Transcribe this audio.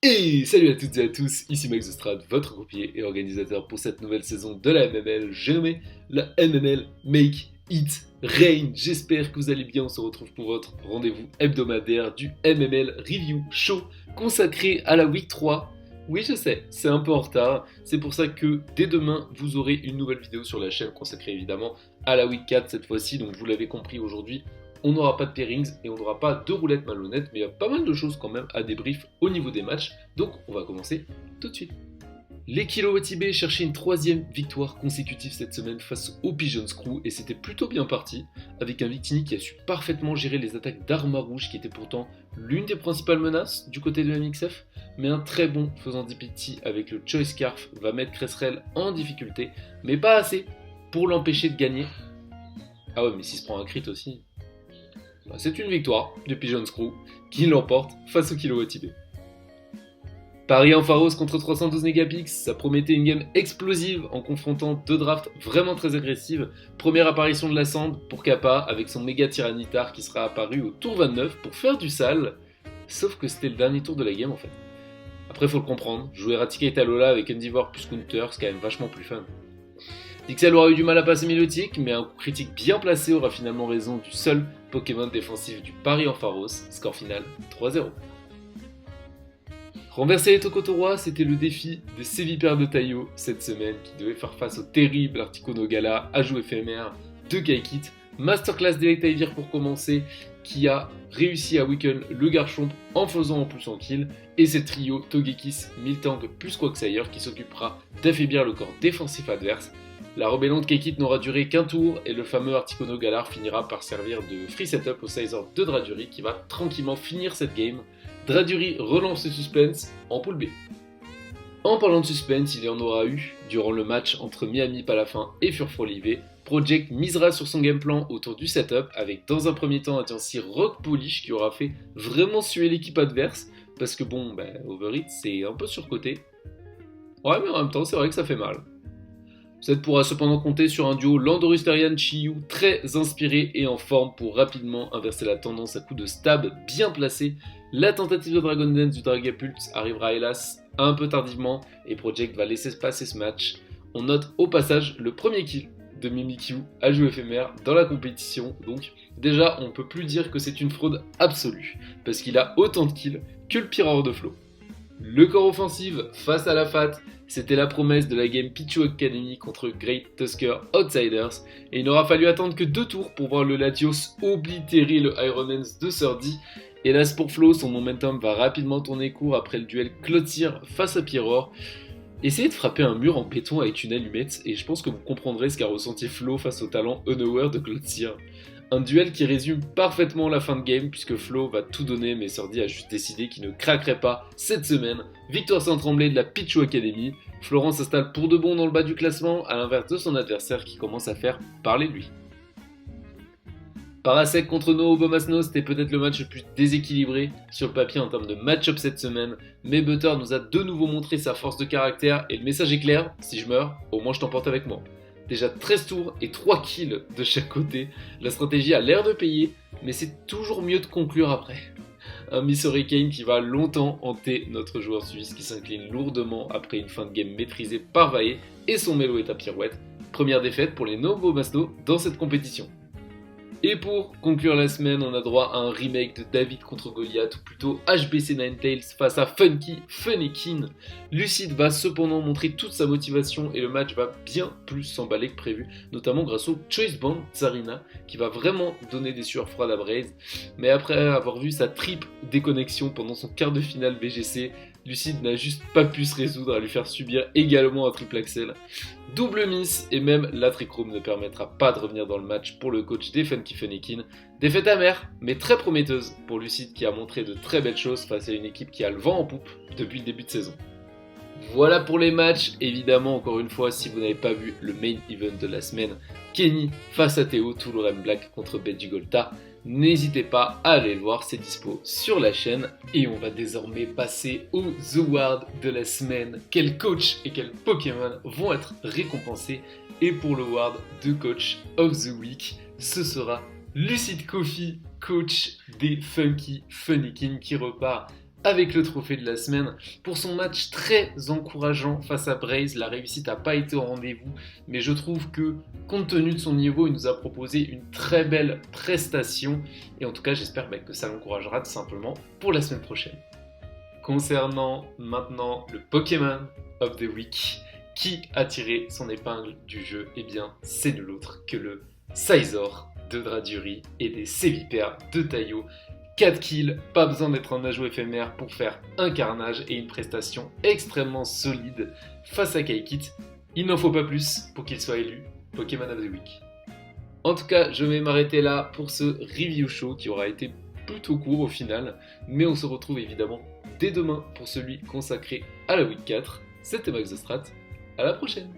Et salut à toutes et à tous, ici Max Ostrad, votre croupier et organisateur pour cette nouvelle saison de la MML. J'ai nommé la MML Make It Rain. J'espère que vous allez bien, on se retrouve pour votre rendez-vous hebdomadaire du MML Review Show consacré à la Week 3. Oui, je sais, c'est un peu en retard, c'est pour ça que dès demain, vous aurez une nouvelle vidéo sur la chaîne consacrée évidemment à la Week 4 cette fois-ci. Donc vous l'avez compris aujourd'hui, on n'aura pas de pairings et on n'aura pas de roulettes malhonnêtes, mais il y a pas mal de choses quand même à débrief au niveau des matchs, donc on va commencer tout de suite. Les Kilowatibé cherchaient une troisième victoire consécutive cette semaine face au Pigeons Crew et c'était plutôt bien parti, avec un Victini qui a su parfaitement gérer les attaques d'Arma Rouge qui étaient pourtant l'une des principales menaces du côté de MXF, mais un très bon faisant DPT avec le Choice Scarf va mettre Cresserel en difficulté, mais pas assez pour l'empêcher de gagner. Ah ouais, mais s'il se prend un crit aussi. C'est une victoire du Pigeons Crew qui l'emporte face au Kilowatibé. Paris en Pharos contre 312 Megapix, ça promettait une game explosive en confrontant deux drafts vraiment très agressives. Première apparition de la Sand pour Kappa avec son méga Tyranitar qui sera apparu au tour 29 pour faire du sale. Sauf que c'était le dernier tour de la game en fait. Après faut le comprendre, jouer Raticate à Lola avec Endeavor plus Counter c'est quand même vachement plus fun. Dixel aura eu du mal à passer Milotic, mais un coup critique bien placé aura finalement raison du seul Pokémon défensif du Paris en Pharos, score final 3-0. Renverser les Tokotorois, c'était le défi des Sévipères de Taio cette semaine, qui devait faire face au terrible Articuno Gala, ajout éphémère de Kaikit, masterclass d'Electavir pour commencer, qui a réussi à weaken le Garchomp en faisant en plus en kill, et c'est trio Togekiss, Miltank plus Quagsire qui s'occupera d'affaiblir le corps défensif adverse. La rébellion de Kaikit n'aura duré qu'un tour et le fameux Articuno Galar finira par servir de free setup au Sizor de Draduri qui va tranquillement finir cette game. Draduri relance le suspense en pool B. En parlant de suspense, il y en aura eu durant le match entre Miami Palafin et Furfrolivé. Project misera sur son game plan autour du setup avec dans un premier temps un Tiancy Rock Polish qui aura fait vraiment suer l'équipe adverse parce que Overhit c'est un peu surcoté. Ouais mais en même temps c'est vrai que ça fait mal. Cette pourra cependant compter sur un duo Landorus-Tarian-Chiyu très inspiré et en forme pour rapidement inverser la tendance à coups de stab bien placé. La tentative de Dragon Dance du Dragapult arrivera hélas un peu tardivement et Project va laisser passer ce match. On note au passage le premier kill de Mimikyu à jeu éphémère dans la compétition, donc déjà on peut plus dire que c'est une fraude absolue, parce qu'il a autant de kills que le Pirate de Flow. Le corps offensif face à la FAT, c'était la promesse de la game Pichu Academy contre Great Tusker Outsiders, et il n'aura fallu attendre que 2 tours pour voir le Latios oblitérer le Ironens de Surdy. Hélas pour Flo, son momentum va rapidement tourner court après le duel Clotir face à Pierrot. Essayez de frapper un mur en béton avec une allumette, et je pense que vous comprendrez ce qu'a ressenti Flo face au talent unaware de Clotir. Un duel qui résume parfaitement la fin de game puisque Flo va tout donner mais Sordi a juste décidé qu'il ne craquerait pas cette semaine. Victoire sans trembler de la Pichu Academy. Florent s'installe pour de bon dans le bas du classement à l'inverse de son adversaire qui commence à faire parler de lui. Parasec contre No Obomasno, c'était peut-être le match le plus déséquilibré sur le papier en termes de match-up cette semaine, mais Butter nous a de nouveau montré sa force de caractère et le message est clair, si je meurs, au moins je t'emporte avec moi. Déjà 13 tours et 3 kills de chaque côté, la stratégie a l'air de payer, mais c'est toujours mieux de conclure après. Un Miss Hurricane qui va longtemps hanter notre joueur suisse qui s'incline lourdement après une fin de game maîtrisée par Vae et son mélo est à pirouette. Première défaite pour les Novo Masno dans cette compétition. Et pour conclure la semaine, on a droit à un remake de David contre Goliath, ou plutôt HBC Ninetales face à Funky Funnykin. Lucid va cependant montrer toute sa motivation et le match va bien plus s'emballer que prévu, notamment grâce au Choice Band Tsarina, qui va vraiment donner des sueurs froides à Braze. Mais après avoir vu sa triple déconnexion pendant son quart de finale VGC, Lucid n'a juste pas pu se résoudre à lui faire subir également un triple axel. Double miss et même la trichrome ne permettra pas de revenir dans le match pour le coach des Funky Funnykin. Défaite amère, mais très prometteuse pour Lucid qui a montré de très belles choses face à une équipe qui a le vent en poupe depuis le début de saison. Voilà pour les matchs, évidemment encore une fois si vous n'avez pas vu le main event de la semaine, Kenny face à Théo, Toulorem Black contre Bedjigolta. N'hésitez pas à aller le voir, c'est dispo sur la chaîne. Et on va désormais passer aux awards de la semaine. Quels coachs et quels Pokémon vont être récompensés? Et pour l'award de coach of the week, ce sera Lucid Coffee, coach des Funky Funnykin, qui repart avec le trophée de la semaine. Pour son match très encourageant face à Braze, la réussite n'a pas été au rendez-vous, mais je trouve que compte tenu de son niveau, il nous a proposé une très belle prestation, et en tout cas j'espère que ça l'encouragera tout simplement pour la semaine prochaine. Concernant maintenant le Pokémon of the Week, qui a tiré son épingle du jeu, eh bien c'est nul autre que le Scizor de Draduri et des Sévipères de Taillot. 4 kills, pas besoin d'être un ajout éphémère pour faire un carnage et une prestation extrêmement solide face à Kaikit. Il n'en faut pas plus pour qu'il soit élu Pokémon of the Week. En tout cas, je vais m'arrêter là pour ce review show qui aura été plutôt court au final, mais on se retrouve évidemment dès demain pour celui consacré à la Week 4. C'était Max The Strat, à la prochaine!